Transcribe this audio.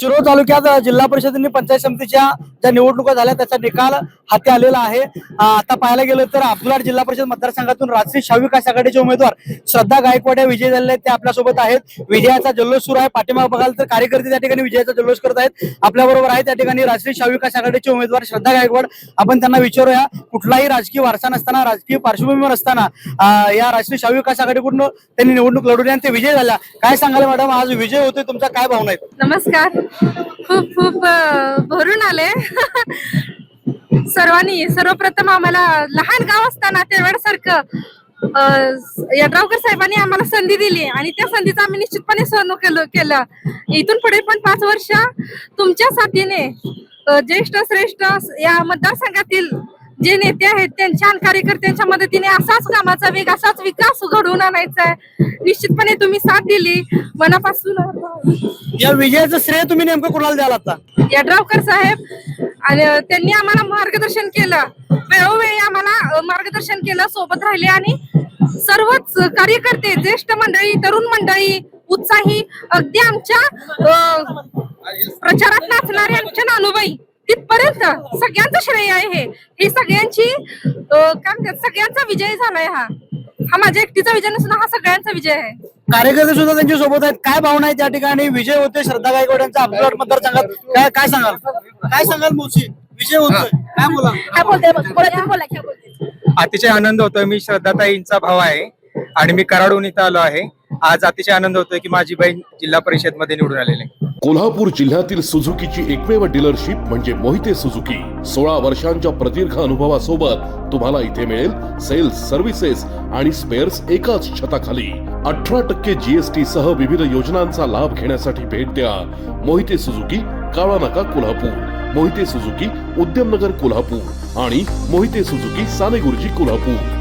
शिरोळ तालुक्यात जिल्हा परिषदेने पंचायत समितीच्या ज्या निवडणुका झाल्या त्याचा निकाल हाती आलेला आहे। आता पाहायला गेलं तर अब्दुललाट जिल्हा परिषद मतदारसंघातून राष्ट्रीय शाहविकास आघाडीचे उमेदवार श्रद्धा गायकवाड या विजयी झालेले आहेत, ते आपल्यासोबत आहेत। विजयाचा जल्लोष सुरू आहे, पाठीमागे बघाल तर कार्यकर्ते त्या ठिकाणी विजयाचा जल्लोष करत आहेत। आपल्या बरोबर आहे त्या ठिकाणी राष्ट्रीय शाहविकास आघाडीचे उमेदवार श्रद्धा गायकवाड। आपण त्यांना विचारूया, कुठलाही राजकीय वारसा नसताना, राजकीय पार्श्वभूमी नसताना या राष्ट्रीय शाहविकास आघाडीकडून त्यांनी निवडणूक लढवली आणि ते विजय झाला। काय सांगाल मॅडम, आज विजय होतोय, तुमच्या काय भावना आहेत? नमस्कार। खूप खूप भरून आले सर्वांनी। सर्वप्रथम आम्हाला लहान गाव असताना त्यावेळेसारखं यड्रावकर साहेबांनी आम्हाला संधी दिली आणि त्या संधीचा आम्ही निश्चितपणे सहन केलं। इथून पुढे पण 5 वर्ष तुमच्या साथीने ज्येष्ठ श्रेष्ठ या मतदारसंघातील जे नेते आहेत त्यांच्या कार्यकर्त्यांच्या मदतीने असाच कामाचा वेग, असाच विकास घडवून आणायचा आहे। निश्चितपणे तुम्ही साथ दिली, मनापासून या विजयाचं श्रेय तुम्ही नेमकं कोणाला द्याल आता? यड्रावकर साहेब, आणि त्यांनी आम्हाला मार्गदर्शन केलं, वेळोवेळी आम्हाला मार्गदर्शन केलं, सोबत राहिले आणि सर्वच कार्यकर्ते, ज्येष्ठ मंडळी, तरुण मंडळी, उत्साही, अगदी आमच्या प्रचारात नाचणारे आमच्या नानूबाई तिथपर्यंत सगळ्यांचं श्रेय आहे हे सगळ्यांची काय म्हणतात, सगळ्यांचा विजय झालाय। हा माझ्या एकटीचा विजय नसून हा सगळ्यांचा विजय आहे। कार्यकर्ते सुद्धा त्यांच्या सोबत आहेत। काय भावना आहे त्या ठिकाणी? विजय होते श्रद्धा गायकवाड यांचा अब्दुललाट मतदारसंघात, काय सांगाल? काय सांगाल मुळशी, विजय होतोय, काय बोला? अतिशय आनंद होतोय। मी श्रद्धाताईंचा भाव आहे आणि मी कराडून इथं आलो आहे। आज अतिशय आनंद होतोय की माझी बहीण जिल्हा परिषद मध्ये निवडून आलेली आहे। कोल्हापूर जिल्ह्यातील सुझुकीची एकमेव डीलरशिप म्हणजे मोहिते सुझुकी। 16 वर्षांच्या प्रदीर्घ अनुभवासोबत तुम्हाला इथे मिळेल सेल्स, सर्व्हिसेस आणि स्पेअर्स एकाच छताखाली। 18% GST सह विविध योजनांचा लाभ घेण्यासाठी भेट द्या मोहिते सुझुकी, काळा नाका, कोल्हापूर। मोहिते सुझुकी, उद्यमनगर, कोल्हापूर आणि मोहिते सुझुकी, सानेगुरुजी, कोल्हापूर।